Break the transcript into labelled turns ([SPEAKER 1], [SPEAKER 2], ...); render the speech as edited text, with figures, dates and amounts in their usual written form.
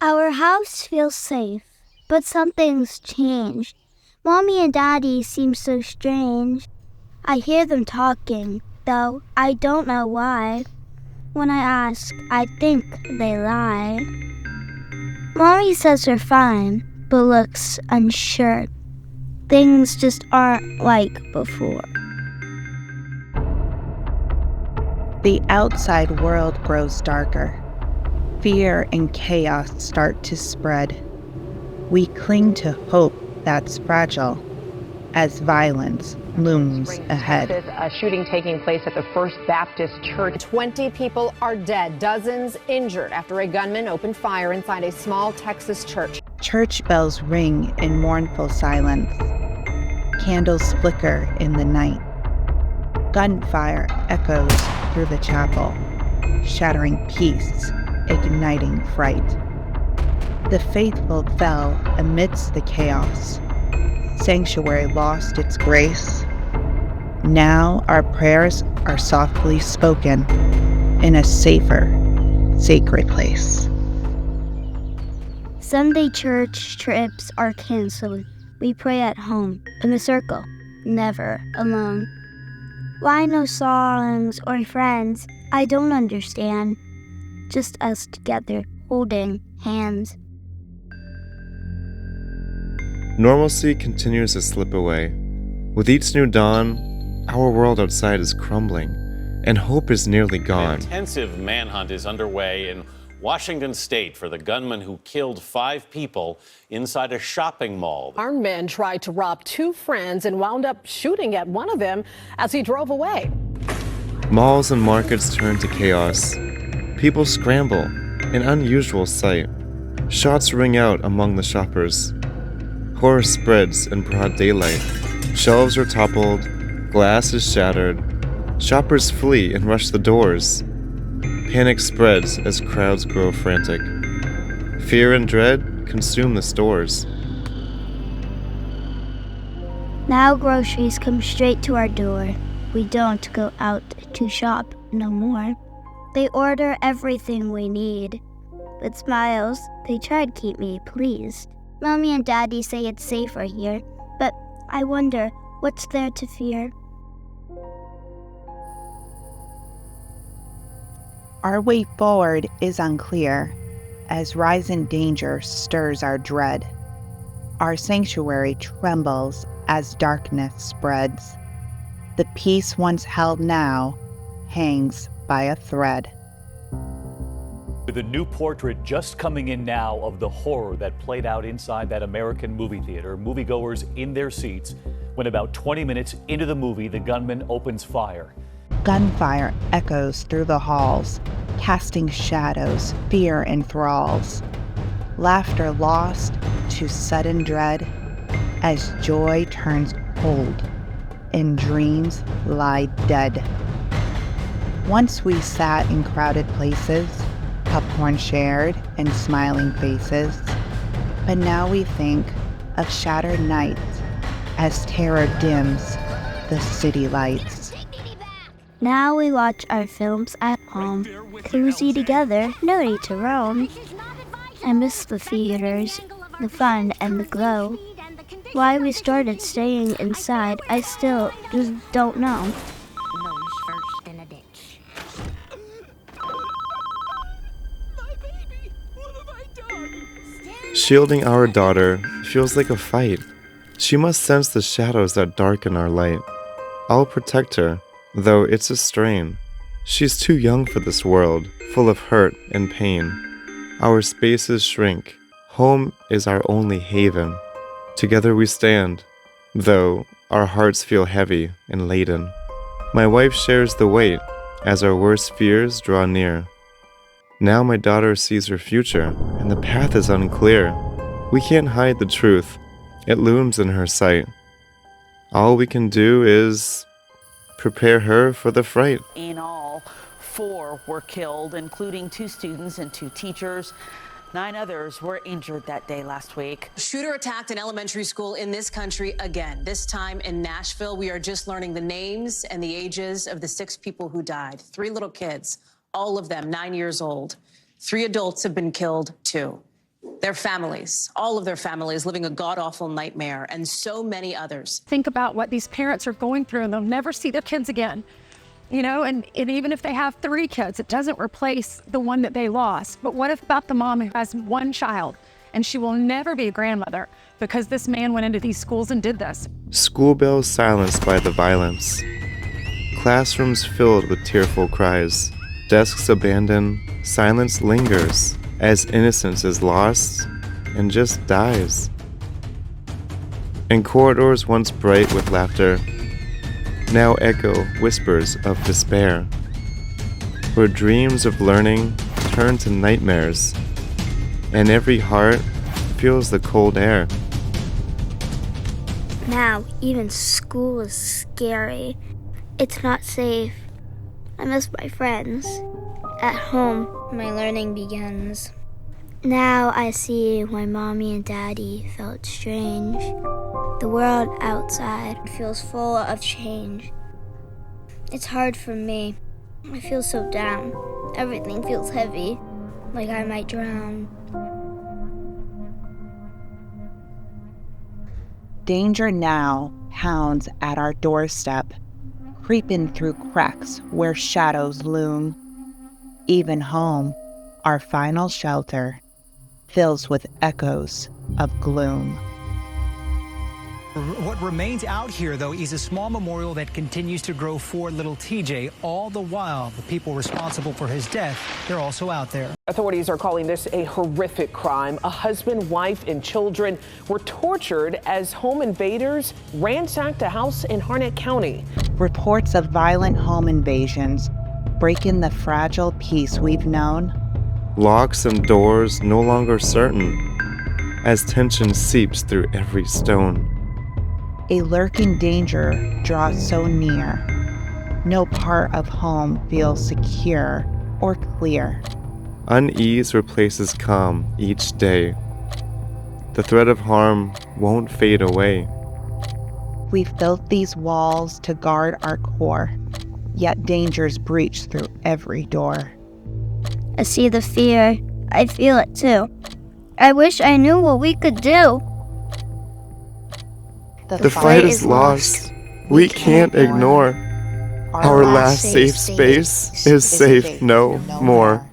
[SPEAKER 1] Our house feels safe, but something's changed. Mommy and Daddy seem so strange. I hear them talking, though I don't know why. When I ask, I think they lie. Mommy says we're fine, but looks unsure. Things just aren't like before.
[SPEAKER 2] The outside world grows darker. Fear and chaos start to spread. We cling to hope that's fragile as violence looms ahead.
[SPEAKER 3] A shooting taking place at the First Baptist Church. 20 people are dead, dozens injured after a gunman opened fire inside a small Texas church.
[SPEAKER 2] Church bells ring in mournful silence. Candles flicker in the night. Gunfire echoes through the chapel, shattering peace, igniting fright. The faithful fell amidst the chaos. Sanctuary lost its grace. Now our prayers are softly spoken in a safer, sacred place.
[SPEAKER 1] Sunday church trips are canceled. We pray at home, in a circle, never alone. Why no songs or friends? I don't understand. Just us together, holding hands.
[SPEAKER 4] Normalcy continues to slip away. With each new dawn, our world outside is crumbling, and hope is nearly gone.
[SPEAKER 5] An intensive manhunt is underway in Washington State for the gunman who killed 5 people inside a shopping mall.
[SPEAKER 3] Armed men tried to rob 2 friends and wound up shooting at one of them as he drove away.
[SPEAKER 4] Malls and markets turn to chaos. People scramble, an unusual sight. Shots ring out among the shoppers. Horror spreads in broad daylight. Shelves are toppled, glass is shattered. Shoppers flee and rush the doors. Panic spreads as crowds grow frantic. Fear and dread consume the stores.
[SPEAKER 1] Now groceries come straight to our door. We don't go out to shop no more. They order everything we need. With smiles, they try to keep me pleased. Mommy and Daddy say it's safer here, but I wonder what's there to fear.
[SPEAKER 2] Our way forward is unclear as rising danger stirs our dread. Our sanctuary trembles as darkness spreads. The peace once held now hangs by a thread.
[SPEAKER 6] With a new portrait just coming in now of the horror that played out inside that American movie theater, moviegoers in their seats, when about 20 minutes into the movie, the gunman opens fire.
[SPEAKER 2] Gunfire echoes through the halls, casting shadows, fear enthralls. Laughter lost to sudden dread as joy turns cold and dreams lie dead. Once we sat in crowded places, popcorn shared and smiling faces, but now we think of shattered nights as terror dims the city lights.
[SPEAKER 1] Now we watch our films at home, cozy together, no need to roam. I miss the theaters, the fun and the glow. Why we started staying inside, I still just don't know.
[SPEAKER 4] Shielding our daughter feels like a fight. She must sense the shadows that darken our light. I'll protect her, though it's a strain. She's too young for this world, full of hurt and pain. Our spaces shrink. Home is our only haven. Together we stand, though our hearts feel heavy and laden. My wife shares the weight as our worst fears draw near. Now my daughter sees her future, and the path is unclear. We can't hide the truth. It looms in her sight. All we can do is prepare her for the fright.
[SPEAKER 7] In all, 4 were killed, including 2 students and 2 teachers. 9 others were injured that day last week.
[SPEAKER 8] Shooter attacked an elementary school in this country again, this time in Nashville. We are just learning the names and the ages of the 6 people who died. 3 little kids, all of them 9 years old. 3 adults have been killed, too. Their families, all of their families, living a god-awful nightmare, and so many others.
[SPEAKER 9] Think about what these parents are going through, and they'll never see their kids again. You know, and even if they have 3 kids, it doesn't replace the one that they lost. But what about the mom who has 1 child, and she will never be a grandmother because this man went into these schools and did this?
[SPEAKER 4] School bells silenced by the violence. Classrooms filled with tearful cries. Desks abandoned. Silence lingers as innocence is lost and just dies. And corridors once bright with laughter now echo whispers of despair, where dreams of learning turn to nightmares, and every heart feels the cold air.
[SPEAKER 1] Now, even school is scary. It's not safe. I miss my friends. At home, my learning begins. Now I see why Mommy and Daddy felt strange. The world outside feels full of change. It's hard for me. I feel so down. Everything feels heavy, like I might drown.
[SPEAKER 2] Danger now hounds at our doorstep, creeping through cracks where shadows loom. Even home, our final shelter, fills with echoes of gloom.
[SPEAKER 10] What remains out here, though, is a small memorial that continues to grow for little TJ. All the while, the people responsible for his death, they're also out there.
[SPEAKER 11] Authorities are calling this a horrific crime. A husband, wife, and children were tortured as home invaders ransacked a house in Harnett County.
[SPEAKER 2] Reports of violent home invasions breaking the fragile peace we've known.
[SPEAKER 4] Locks and doors no longer certain, as tension seeps through every stone.
[SPEAKER 2] A lurking danger draws so near. No part of home feels secure or clear.
[SPEAKER 4] Unease replaces calm each day. The threat of harm won't fade away.
[SPEAKER 2] We've built these walls to guard our core, yet dangers breach through every door.
[SPEAKER 1] I see the fear. I feel it too. I wish I knew what we could do.
[SPEAKER 4] The fight is lost. We can't ignore. Our last safe space is safe no more.